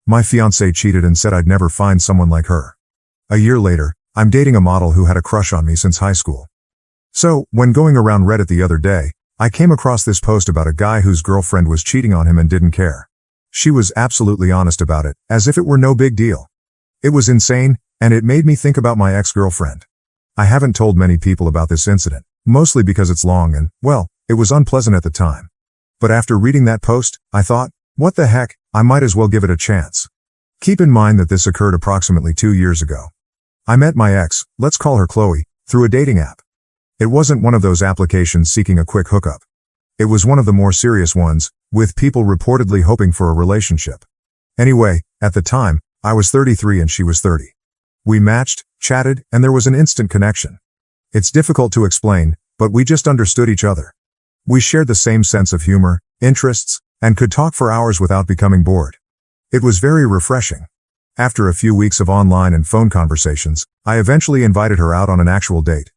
My fiancée cheated and said I'd never find someone like her. A year later, I'm dating a model who had a crush on me since high school. So, when going around Reddit the other day, I came across this post about a guy whose girlfriend was cheating on him and didn't care. She was absolutely honest about it, as if it were no big deal. It was insane, and it made me think about my ex-girlfriend. I haven't told many people about this incident, mostly because it's long and, well, it was unpleasant at the time. But after reading that post, I thought, what the heck, I might as well give it a chance. Keep in mind that this occurred approximately 2 years ago. I met my ex, let's call her Chloe, through a dating app. It wasn't one of those applications seeking a quick hookup. It was one of the more serious ones, with people reportedly hoping for a relationship. Anyway, at the time, I was 33 and she was 30. We matched, chatted, and there was an instant connection. It's difficult to explain, but we just understood each other. We shared the same sense of humor, interests, and could talk for hours without becoming bored. It was very refreshing. After a few weeks of online and phone conversations, I eventually invited her out on an actual date.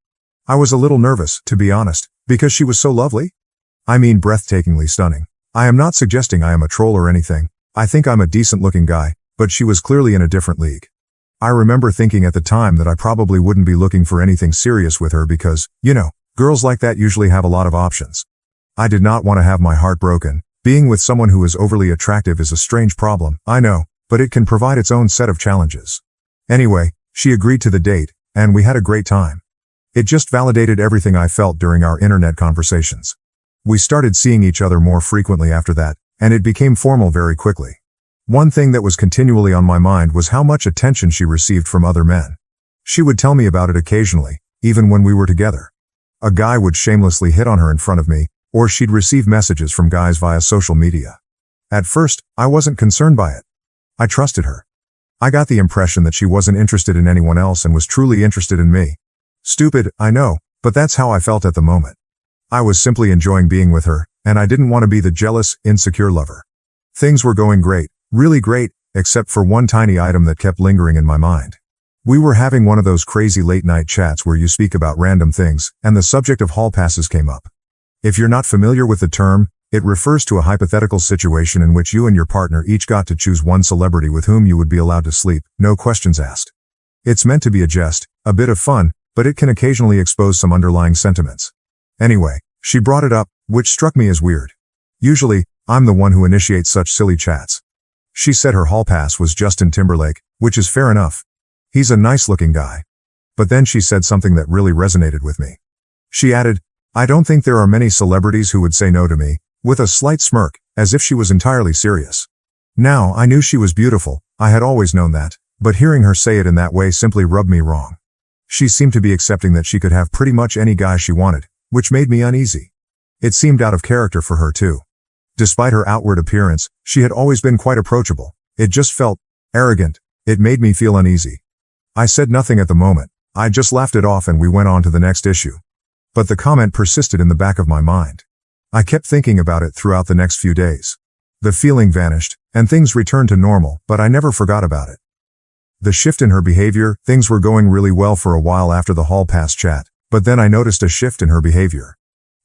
I was a little nervous, to be honest, because she was so lovely. I mean breathtakingly stunning. I am not suggesting I am a troll or anything. I think I'm a decent-looking guy, but she was clearly in a different league. I remember thinking at the time that I probably wouldn't be looking for anything serious with her because, you know, girls like that usually have a lot of options. I did not want to have my heart broken. Being with someone who is overly attractive is a strange problem, I know, but it can provide its own set of challenges. Anyway, she agreed to the date, and we had a great time. It just validated everything I felt during our internet conversations. We started seeing each other more frequently after that, and it became formal very quickly. One thing that was continually on my mind was how much attention she received from other men. She would tell me about it occasionally, even when we were together. A guy would shamelessly hit on her in front of me, or she'd receive messages from guys via social media. At first, I wasn't concerned by it. I trusted her. I got the impression that she wasn't interested in anyone else and was truly interested in me. Stupid, I know, but that's how I felt at the moment. I was simply enjoying being with her, and I didn't want to be the jealous, insecure lover. Things were going great, really great, except for one tiny item that kept lingering in my mind. We were having one of those crazy late-night chats where you speak about random things, and the subject of hall passes came up. If you're not familiar with the term, it refers to a hypothetical situation in which you and your partner each got to choose one celebrity with whom you would be allowed to sleep, no questions asked. It's meant to be a jest, a bit of fun, but it can occasionally expose some underlying sentiments. Anyway, she brought it up, which struck me as weird. Usually, I'm the one who initiates such silly chats. She said her hall pass was Justin Timberlake, which is fair enough. He's a nice-looking guy. But then she said something that really resonated with me. She added, I don't think there are many celebrities who would say no to me, with a slight smirk, as if she was entirely serious. Now, I knew she was beautiful, I had always known that, but hearing her say it in that way simply rubbed me wrong. She seemed to be accepting that she could have pretty much any guy she wanted, which made me uneasy. It seemed out of character for her too. Despite her outward appearance, she had always been quite approachable. It just felt arrogant. It made me feel uneasy. I said nothing at the moment. I just laughed it off and we went on to the next issue. But the comment persisted in the back of my mind. I kept thinking about it throughout the next few days. The feeling vanished, and things returned to normal, but I never forgot about it. The shift in her behavior, things were going really well for a while after the hall pass chat, but then I noticed a shift in her behavior.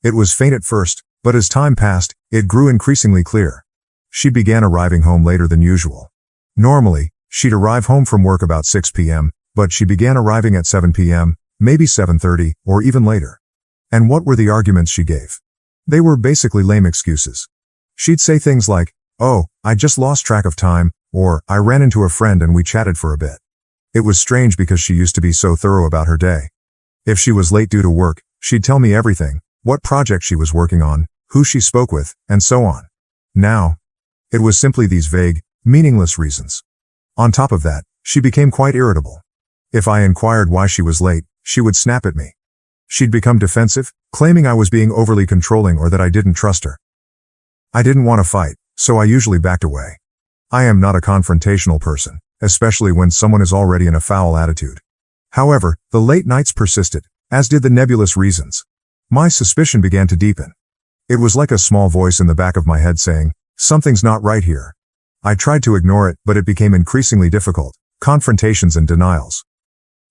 It was faint at first, but as time passed, it grew increasingly clear. She began arriving home later than usual. Normally, she'd arrive home from work about 6 p.m., but she began arriving at 7 p.m., maybe 7:30, or even later. And what were the arguments she gave? They were basically lame excuses. She'd say things like, oh, I just lost track of time, or I ran into a friend and we chatted for a bit. It was strange because she used to be so thorough about her day. If she was late due to work, she'd tell me everything, what project she was working on, who she spoke with, and so on. Now, it was simply these vague, meaningless reasons. On top of that, she became quite irritable. If I inquired why she was late, she would snap at me. She'd become defensive, claiming I was being overly controlling or that I didn't trust her. I didn't want to fight, so I usually backed away. I am not a confrontational person, especially when someone is already in a foul attitude. However, the late nights persisted, as did the nebulous reasons. My suspicion began to deepen. It was like a small voice in the back of my head saying, something's not right here. I tried to ignore it, but it became increasingly difficult, confrontations and denials.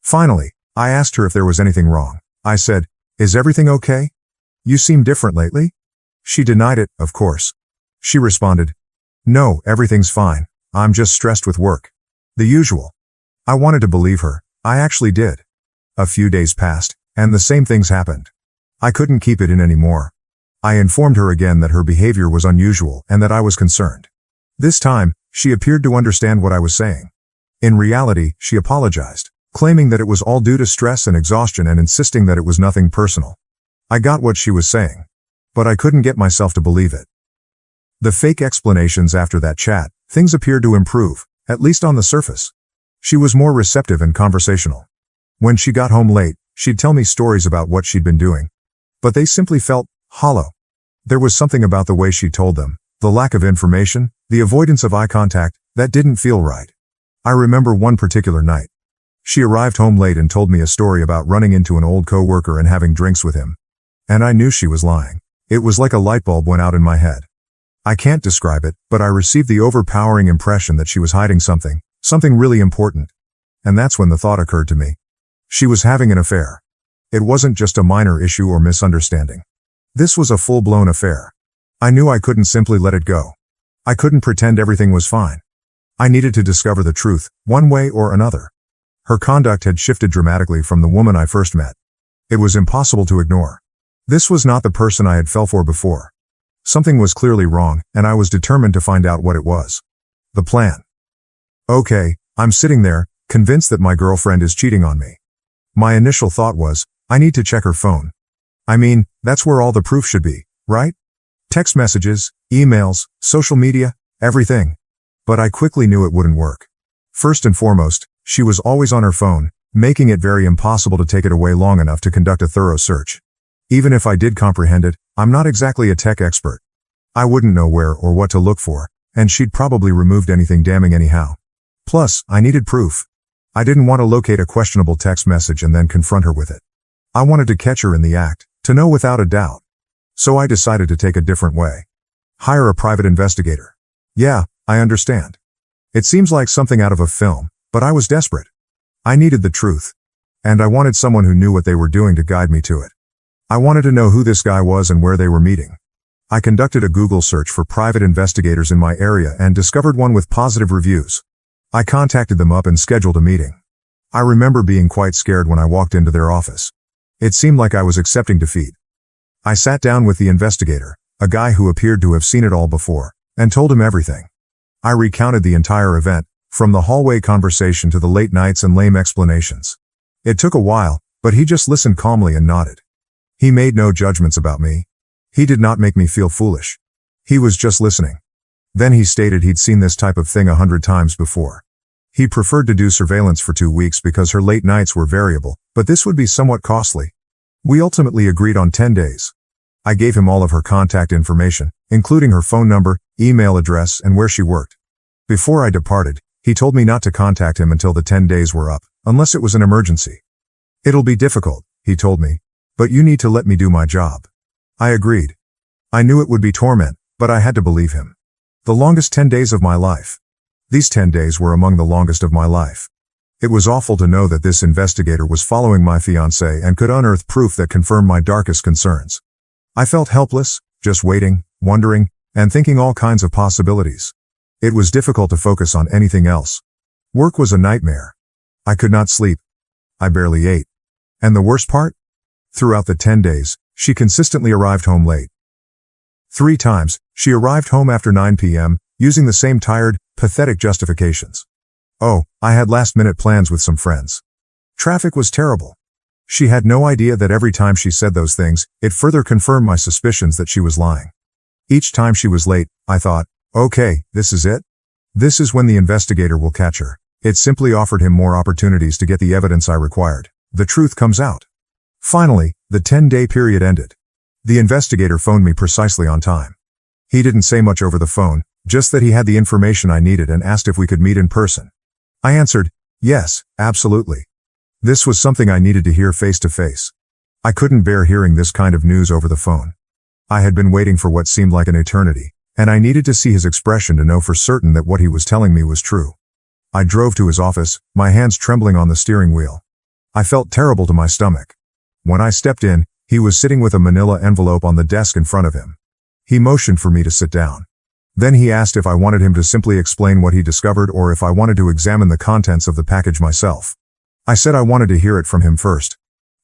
Finally, I asked her if there was anything wrong. I said, is everything okay? You seem different lately? She denied it, of course. She responded, no, everything's fine. I'm just stressed with work. The usual. I wanted to believe her. I actually did. A few days passed, and the same things happened. I couldn't keep it in anymore. I informed her again that her behavior was unusual and that I was concerned. This time, she appeared to understand what I was saying. In reality, she apologized, claiming that it was all due to stress and exhaustion and insisting that it was nothing personal. I got what she was saying, but I couldn't get myself to believe it. The fake explanations after that chat, things appeared to improve, at least on the surface. She was more receptive and conversational. When she got home late, she'd tell me stories about what she'd been doing. But they simply felt hollow. There was something about the way she told them, the lack of information, the avoidance of eye contact, that didn't feel right. I remember one particular night. She arrived home late and told me a story about running into an old coworker and having drinks with him. And I knew she was lying. It was like a light bulb went out in my head. I can't describe it, but I received the overpowering impression that she was hiding something really important. And that's when the thought occurred to me. She was having an affair. It wasn't just a minor issue or misunderstanding. This was a full-blown affair. I knew I couldn't simply let it go. I couldn't pretend everything was fine. I needed to discover the truth, one way or another. Her conduct had shifted dramatically from the woman I first met. It was impossible to ignore. This was not the person I had fell for before. Something was clearly wrong, and I was determined to find out what it was. The plan. Okay, I'm sitting there, convinced that my girlfriend is cheating on me. My initial thought was, I need to check her phone. I mean, that's where all the proof should be, right? Text messages, emails, social media, everything. But I quickly knew it wouldn't work. First and foremost, she was always on her phone, making it very impossible to take it away long enough to conduct a thorough search. Even if I did comprehend it, I'm not exactly a tech expert. I wouldn't know where or what to look for, and she'd probably removed anything damning anyhow. Plus, I needed proof. I didn't want to locate a questionable text message and then confront her with it. I wanted to catch her in the act, to know without a doubt. So I decided to take a different way. Hire a private investigator. Yeah, I understand. It seems like something out of a film, but I was desperate. I needed the truth. And I wanted someone who knew what they were doing to guide me to it. I wanted to know who this guy was and where they were meeting. I conducted a Google search for private investigators in my area and discovered one with positive reviews. I contacted them up and scheduled a meeting. I remember being quite scared when I walked into their office. It seemed like I was accepting defeat. I sat down with the investigator, a guy who appeared to have seen it all before, and told him everything. I recounted the entire event, from the hallway conversation to the late nights and lame explanations. It took a while, but he just listened calmly and nodded. He made no judgments about me. He did not make me feel foolish. He was just listening. Then he stated he'd seen this type of thing 100 times before. He preferred to do surveillance for 2 weeks because her late nights were variable, but this would be somewhat costly. We ultimately agreed on 10 days. I gave him all of her contact information, including her phone number, email address, and where she worked. Before I departed, he told me not to contact him until the 10 days were up, unless it was an emergency. It'll be difficult, he told me, but you need to let me do my job. I agreed. I knew it would be torment, but I had to believe him. The longest 10 days of my life. These 10 days were among the longest of my life. It was awful to know that this investigator was following my fiancée and could unearth proof that confirmed my darkest concerns. I felt helpless, just waiting, wondering, and thinking all kinds of possibilities. It was difficult to focus on anything else. Work was a nightmare. I could not sleep. I barely ate. And the worst part? Throughout the 10 days, she consistently arrived home late. 3 times, she arrived home after 9 p.m., using the same tired, pathetic justifications. Oh, I had last-minute plans with some friends. Traffic was terrible. She had no idea that every time she said those things, it further confirmed my suspicions that she was lying. Each time she was late, I thought, okay, this is it? This is when the investigator will catch her. It simply offered him more opportunities to get the evidence I required. The truth comes out. Finally, the 10-day period ended. The investigator phoned me precisely on time. He didn't say much over the phone, just that he had the information I needed and asked if we could meet in person. I answered, yes, absolutely. This was something I needed to hear face to face. I couldn't bear hearing this kind of news over the phone. I had been waiting for what seemed like an eternity, and I needed to see his expression to know for certain that what he was telling me was true. I drove to his office, my hands trembling on the steering wheel. I felt terrible to my stomach. When I stepped in, he was sitting with a manila envelope on the desk in front of him. He motioned for me to sit down. Then he asked if I wanted him to simply explain what he discovered or if I wanted to examine the contents of the package myself. I said I wanted to hear it from him first.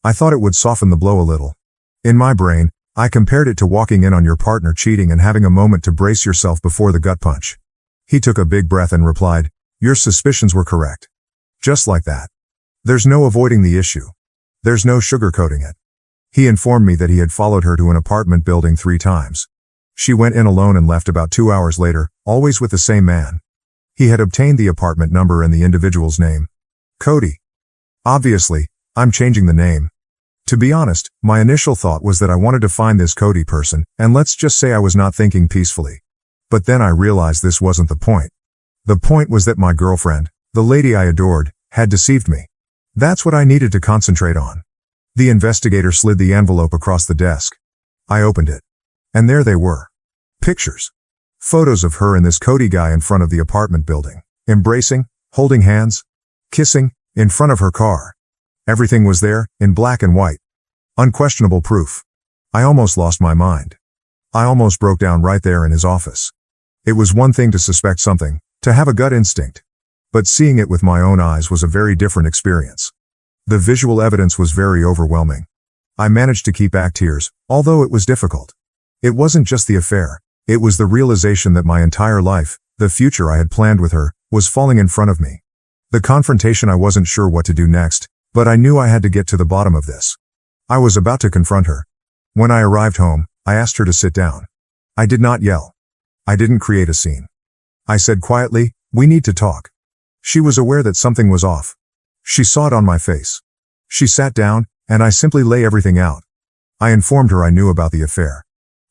I thought it would soften the blow a little. In my brain, I compared it to walking in on your partner cheating and having a moment to brace yourself before the gut punch. He took a big breath and replied, "Your suspicions were correct." Just like that. There's no avoiding the issue. There's no sugarcoating it. He informed me that he had followed her to an apartment building 3 times. She went in alone and left about 2 hours later, always with the same man. He had obtained the apartment number and the individual's name. Cody. Obviously, I'm changing the name. To be honest, my initial thought was that I wanted to find this Cody person, and let's just say I was not thinking peacefully. But then I realized this wasn't the point. The point was that my girlfriend, the lady I adored, had deceived me. That's what I needed to concentrate on. The investigator slid the envelope across the desk. I opened it. And there they were. Pictures. Photos of her and this Cody guy in front of the apartment building. Embracing, holding hands, kissing, in front of her car. Everything was there, in black and white. Unquestionable proof. I almost lost my mind. I almost broke down right there in his office. It was one thing to suspect something, to have a gut instinct. But seeing it with my own eyes was a very different experience. The visual evidence was very overwhelming. I managed to keep back tears, although it was difficult. It wasn't just the affair. It was the realization that my entire life, the future I had planned with her, was falling in front of me. The confrontation, I wasn't sure what to do next, but I knew I had to get to the bottom of this. I was about to confront her. When I arrived home, I asked her to sit down. I did not yell. I didn't create a scene. I said quietly, "We need to talk." She was aware that something was off. She saw it on my face. She sat down, and I simply lay everything out. I informed her I knew about the affair.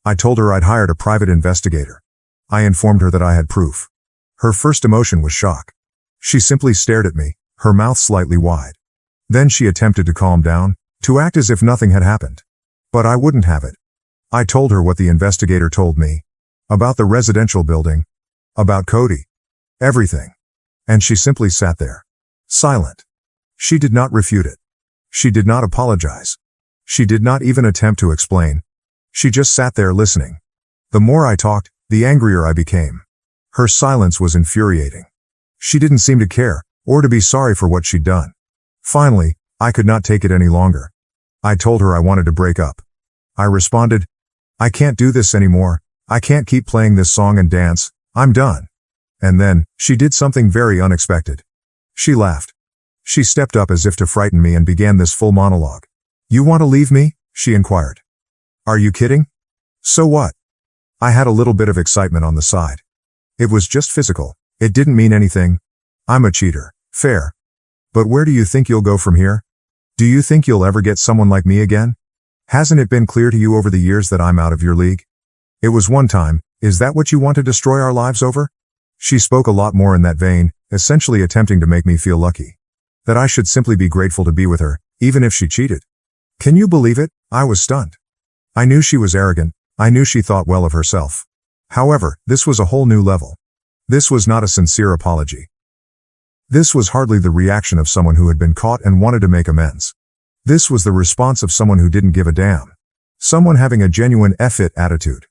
I told her I'd hired a private investigator. I informed her that I had proof. Her first emotion was shock. She simply stared at me, her mouth slightly wide. Then she attempted to calm down, to act as if nothing had happened. But I wouldn't have it. I told her what the investigator told me. About the residential building. About Cody. Everything. And she simply sat there. Silent. She did not refute it. She did not apologize. She did not even attempt to explain. She just sat there listening. The more I talked, the angrier I became. Her silence was infuriating. She didn't seem to care, or to be sorry for what she'd done. Finally, I could not take it any longer. I told her I wanted to break up. I responded, "I can't do this anymore. I can't keep playing this song and dance. I'm done." And then, she did something very unexpected. She laughed. She stepped up as if to frighten me and began this full monologue. "You want to leave me?" she inquired. "Are you kidding? So what?" I had a little bit of excitement on the side. It was just physical. It didn't mean anything. I'm a cheater. Fair. But where do you think you'll go from here? Do you think you'll ever get someone like me again? Hasn't it been clear to you over the years that I'm out of your league? It was one time. Is that what you want to destroy our lives over? She spoke a lot more in that vein, essentially attempting to make me feel lucky. That I should simply be grateful to be with her, even if she cheated. Can you believe it? I was stunned. I knew she was arrogant. I knew she thought well of herself. However, this was a whole new level. This was not a sincere apology. This was hardly the reaction of someone who had been caught and wanted to make amends. This was the response of someone who didn't give a damn. Someone having a genuine F-it attitude.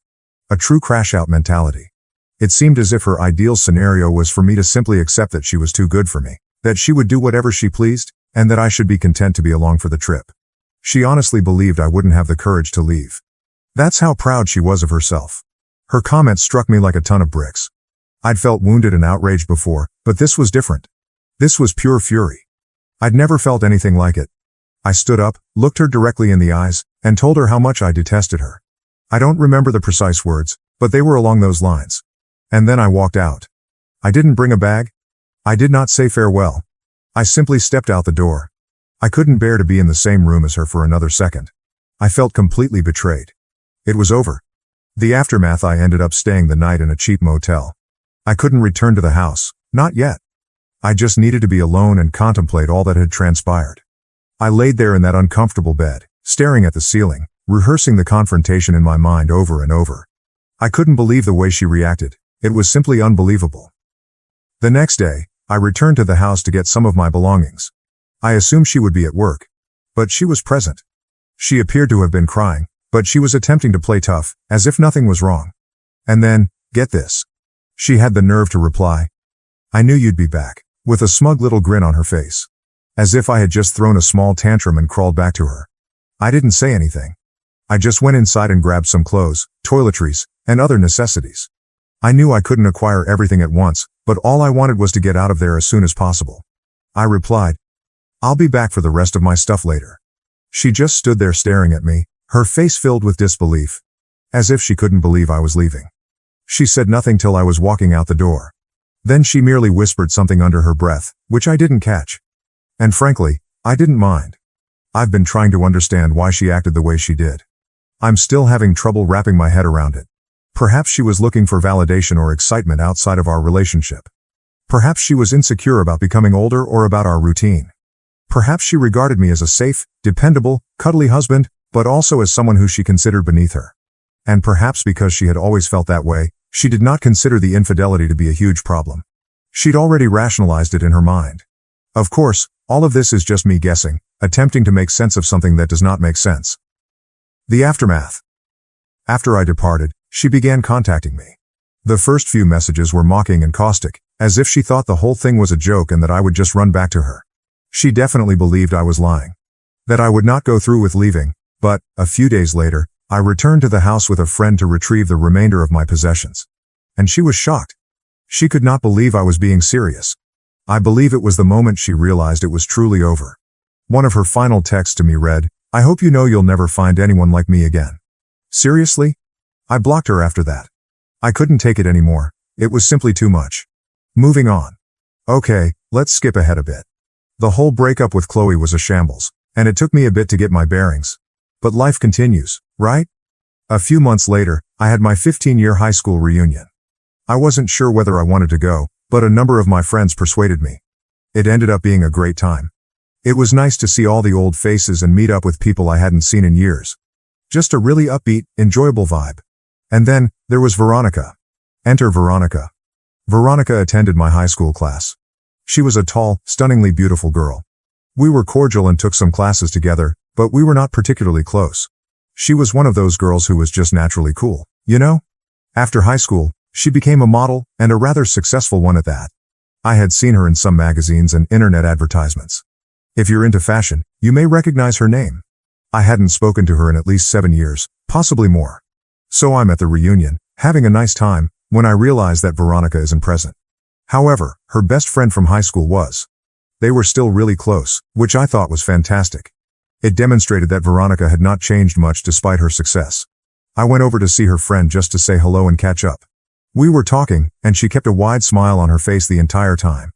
A true crash-out mentality. It seemed as if her ideal scenario was for me to simply accept that she was too good for me, that she would do whatever she pleased, and that I should be content to be along for the trip. She honestly believed I wouldn't have the courage to leave. That's how proud she was of herself. Her comment struck me like a ton of bricks. I'd felt wounded and outraged before, but this was different. This was pure fury. I'd never felt anything like it. I stood up, looked her directly in the eyes, and told her how much I detested her. I don't remember the precise words, but they were along those lines. And then I walked out. I didn't bring a bag. I did not say farewell. I simply stepped out the door. I couldn't bear to be in the same room as her for another second. I felt completely betrayed. It was over. The aftermath, I ended up staying the night in a cheap motel. I couldn't return to the house, not yet. I just needed to be alone and contemplate all that had transpired. I laid there in that uncomfortable bed, staring at the ceiling, rehearsing the confrontation in my mind over and over. I couldn't believe the way she reacted. It was simply unbelievable. The next day, I returned to the house to get some of my belongings. I assumed she would be at work. But she was present. She appeared to have been crying, but she was attempting to play tough, as if nothing was wrong. And then, get this. She had the nerve to reply, "I knew you'd be back," with a smug little grin on her face. As if I had just thrown a small tantrum and crawled back to her. I didn't say anything. I just went inside and grabbed some clothes, toiletries, and other necessities. I knew I couldn't acquire everything at once, but all I wanted was to get out of there as soon as possible. I replied, "I'll be back for the rest of my stuff later." She just stood there staring at me, her face filled with disbelief, as if she couldn't believe I was leaving. She said nothing till I was walking out the door. Then she merely whispered something under her breath, which I didn't catch. And frankly, I didn't mind. I've been trying to understand why she acted the way she did. I'm still having trouble wrapping my head around it. Perhaps she was looking for validation or excitement outside of our relationship. Perhaps she was insecure about becoming older or about our routine. Perhaps she regarded me as a safe, dependable, cuddly husband, but also as someone who she considered beneath her. And perhaps because she had always felt that way, she did not consider the infidelity to be a huge problem. She'd already rationalized it in her mind. Of course, all of this is just me guessing, attempting to make sense of something that does not make sense. The aftermath. After I departed, she began contacting me. The first few messages were mocking and caustic, as if she thought the whole thing was a joke and that I would just run back to her. She definitely believed I was lying. That I would not go through with leaving, but, a few days later, I returned to the house with a friend to retrieve the remainder of my possessions. And she was shocked. She could not believe I was being serious. I believe it was the moment she realized it was truly over. One of her final texts to me read, "I hope you know you'll never find anyone like me again." Seriously? I blocked her after that. I couldn't take it anymore. It was simply too much. Moving on. Okay, let's skip ahead a bit. The whole breakup with Chloe was a shambles, and it took me a bit to get my bearings. But life continues, right? A few months later, I had my 15-year high school reunion. I wasn't sure whether I wanted to go, but a number of my friends persuaded me. It ended up being a great time. It was nice to see all the old faces and meet up with people I hadn't seen in years. Just a really upbeat, enjoyable vibe. And then, there was Veronica. Enter Veronica. Veronica attended my high school class. She was a tall, stunningly beautiful girl. We were cordial and took some classes together, but we were not particularly close. She was one of those girls who was just naturally cool, you know? After high school, she became a model, and a rather successful one at that. I had seen her in some magazines and internet advertisements. If you're into fashion, you may recognize her name. I hadn't spoken to her in at least 7 years, possibly more. So I'm at the reunion, having a nice time, when I realize that Veronica isn't present. However, her best friend from high school was. They were still really close, which I thought was fantastic. It demonstrated that Veronica had not changed much despite her success. I went over to see her friend just to say hello and catch up. We were talking, and she kept a wide smile on her face the entire time.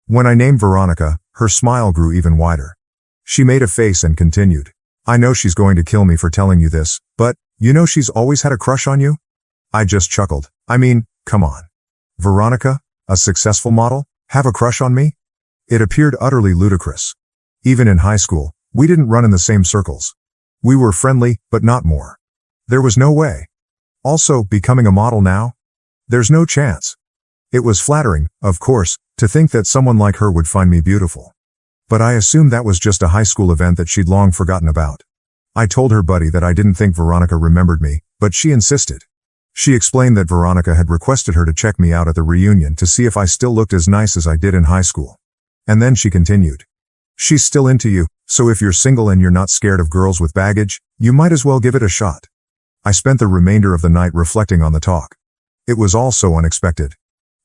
When I named Veronica, her smile grew even wider. She made a face and continued, "I know she's going to kill me for telling you this, but, you know she's always had a crush on you?" I just chuckled. I mean, come on. Veronica, a successful model, have a crush on me? It appeared utterly ludicrous. Even in high school, we didn't run in the same circles. We were friendly, but not more. There was no way. Also, becoming a model now? There's no chance. It was flattering, of course, to think that someone like her would find me beautiful. But I assumed that was just a high school event that she'd long forgotten about. I told her buddy that I didn't think Veronica remembered me, but she insisted. She explained that Veronica had requested her to check me out at the reunion to see if I still looked as nice as I did in high school. And then she continued. "She's still into you, so if you're single and you're not scared of girls with baggage, you might as well give it a shot." I spent the remainder of the night reflecting on the talk. It was all so unexpected.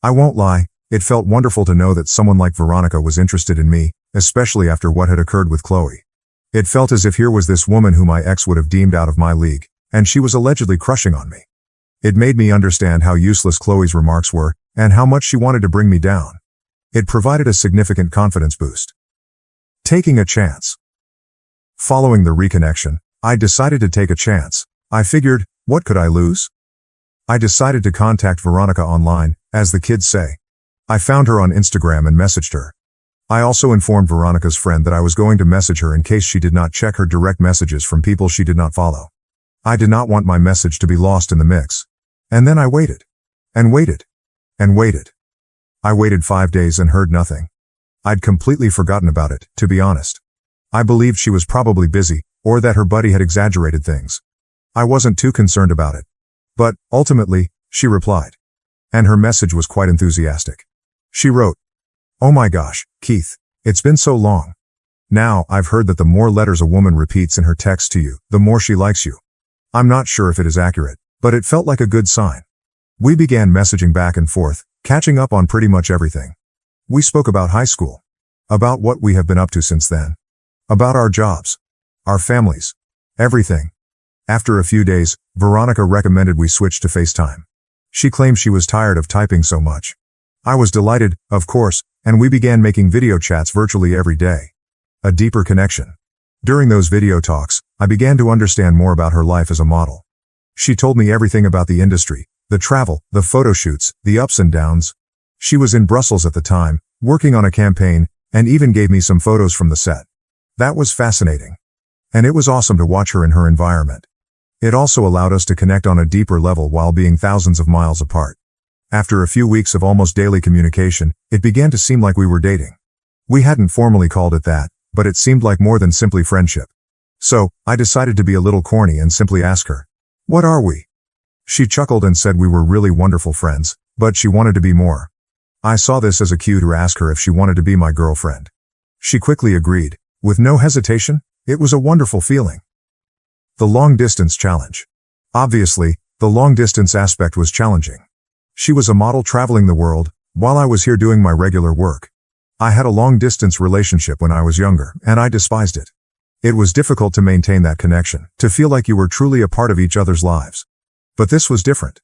I won't lie, it felt wonderful to know that someone like Veronica was interested in me, especially after what had occurred with Chloe. It felt as if here was this woman who my ex would have deemed out of my league, and she was allegedly crushing on me. It made me understand how useless Chloe's remarks were, and how much she wanted to bring me down. It provided a significant confidence boost. Taking a chance. Following the reconnection, I decided to take a chance. I figured, what could I lose? I decided to contact Veronica online, as the kids say. I found her on Instagram and messaged her. I also informed Veronica's friend that I was going to message her in case she did not check her direct messages from people she did not follow. I did not want my message to be lost in the mix. And then I waited. And waited. And waited. I waited 5 days and heard nothing. I'd completely forgotten about it, to be honest. I believed she was probably busy, or that her buddy had exaggerated things. I wasn't too concerned about it. But, ultimately, she replied. And her message was quite enthusiastic. She wrote, "Oh my gosh, Keith, it's been so long. Now, I've heard that the more letters a woman repeats in her text to you, the more she likes you. I'm not sure if it is accurate, but it felt like a good sign." We began messaging back and forth, catching up on pretty much everything. We spoke about high school, about what we have been up to since then, about our jobs, our families, everything. After a few days, Veronica recommended we switch to FaceTime. She claimed she was tired of typing so much. I was delighted, of course, and we began making video chats virtually every day. A deeper connection. During those video talks, I began to understand more about her life as a model. She told me everything about the industry, the travel, the photo shoots, the ups and downs. She was in Brussels at the time, working on a campaign, and even gave me some photos from the set. That was fascinating. And it was awesome to watch her in her environment. It also allowed us to connect on a deeper level while being thousands of miles apart. After a few weeks of almost daily communication, it began to seem like we were dating. We hadn't formally called it that, but it seemed like more than simply friendship. So, I decided to be a little corny and simply ask her, "What are we?" She chuckled and said we were really wonderful friends, but she wanted to be more. I saw this as a cue to ask her if she wanted to be my girlfriend. She quickly agreed, with no hesitation. It was a wonderful feeling. The long-distance challenge. Obviously, the long-distance aspect was challenging. She was a model traveling the world, while I was here doing my regular work. I had a long-distance relationship when I was younger, and I despised it. It was difficult to maintain that connection, to feel like you were truly a part of each other's lives. But this was different.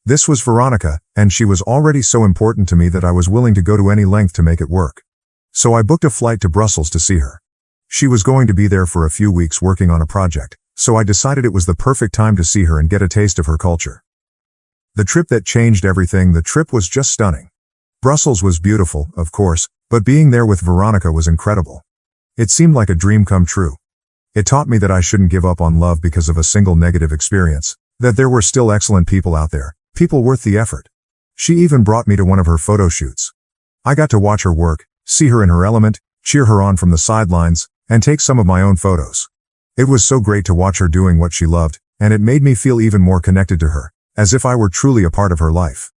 This was Veronica, and she was already so important to me that I was willing to go to any length to make it work. So I booked a flight to Brussels to see her. She was going to be there for a few weeks working on a project, so I decided it was the perfect time to see her and get a taste of her culture. The trip that changed everything. The trip was just stunning. Brussels was beautiful, of course, but being there with Veronica was incredible. It seemed like a dream come true. It taught me that I shouldn't give up on love because of a single negative experience, that there were still excellent people out there, people worth the effort. She even brought me to one of her photo shoots. I got to watch her work, see her in her element, cheer her on from the sidelines, and take some of my own photos. It was so great to watch her doing what she loved, and it made me feel even more connected to her, as if I were truly a part of her life.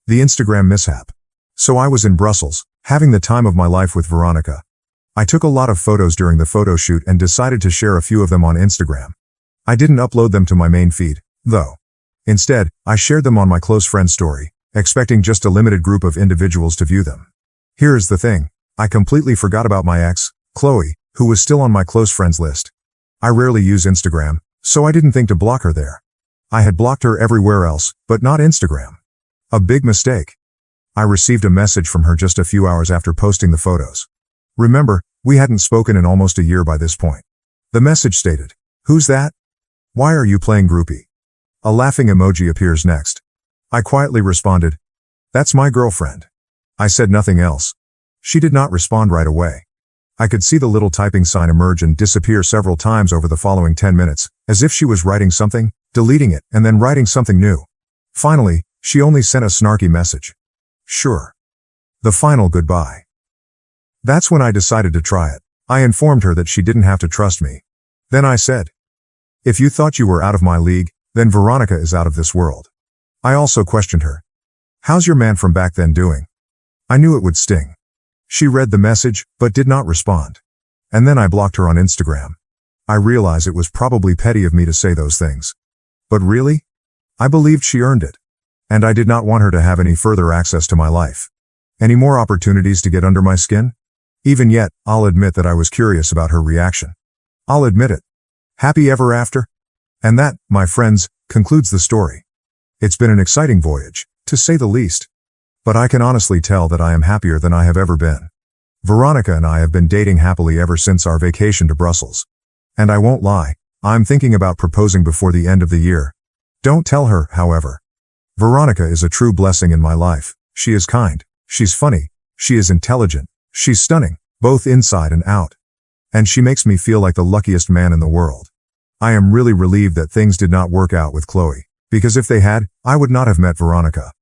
The Instagram mishap. So I was in Brussels, having the time of my life with Veronica. I took a lot of photos during the photo shoot and decided to share a few of them on Instagram. I didn't upload them to my main feed, though. Instead, I shared them on my close friend story, expecting just a limited group of individuals to view them. Here's the thing. I completely forgot about my ex, Chloe, who was still on my close friends list. I rarely use Instagram, so I didn't think to block her there. I had blocked her everywhere else, but not Instagram. A big mistake. I received a message from her just a few hours after posting the photos. Remember, we hadn't spoken in almost a year by this point. The message stated, "Who's that? Why are you playing groupie?" A laughing emoji appears next. I quietly responded, "That's my girlfriend." I said nothing else. She did not respond right away. I could see the little typing sign emerge and disappear several times over the following 10 minutes, as if she was writing something, deleting it, and then writing something new. Finally, she only sent a snarky message. Sure. The final goodbye. That's when I decided to try it. I informed her that she didn't have to trust me. Then I said, "If you thought you were out of my league, then Veronica is out of this world." I also questioned her. "How's your man from back then doing?" I knew it would sting. She read the message, but did not respond. And then I blocked her on Instagram. I realize it was probably petty of me to say those things. But really? I believed she earned it. And I did not want her to have any further access to my life. Any more opportunities to get under my skin? Even yet, I'll admit that I was curious about her reaction. I'll admit it. Happy ever after? And that, my friends, concludes the story. It's been an exciting voyage, to say the least. But I can honestly tell that I am happier than I have ever been. Veronica and I have been dating happily ever since our vacation to Brussels. And I won't lie, I'm thinking about proposing before the end of the year. Don't tell her, however. Veronica is a true blessing in my life. She is kind, she's funny, she is intelligent, she's stunning, both inside and out. And she makes me feel like the luckiest man in the world. I am really relieved that things did not work out with Chloe, because if they had, I would not have met Veronica.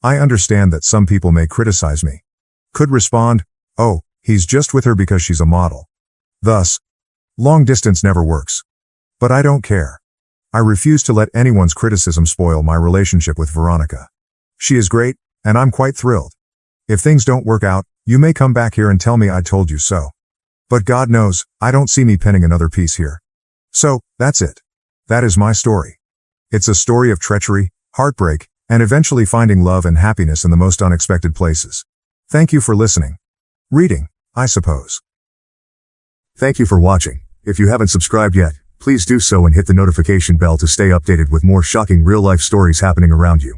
I understand that some people may criticize me. Could respond, "Oh, he's just with her because she's a model." Thus, long distance never works. But I don't care. I refuse to let anyone's criticism spoil my relationship with Veronica. She is great, and I'm quite thrilled. If things don't work out, you may come back here and tell me I told you so. But God knows, I don't see me penning another piece here. So, that's it. That is my story. It's a story of treachery, heartbreak, and eventually finding love and happiness in the most unexpected places. Thank you for listening. Reading, I suppose. Thank you for watching. If you haven't subscribed yet, please do so and hit the notification bell to stay updated with more shocking real-life stories happening around you.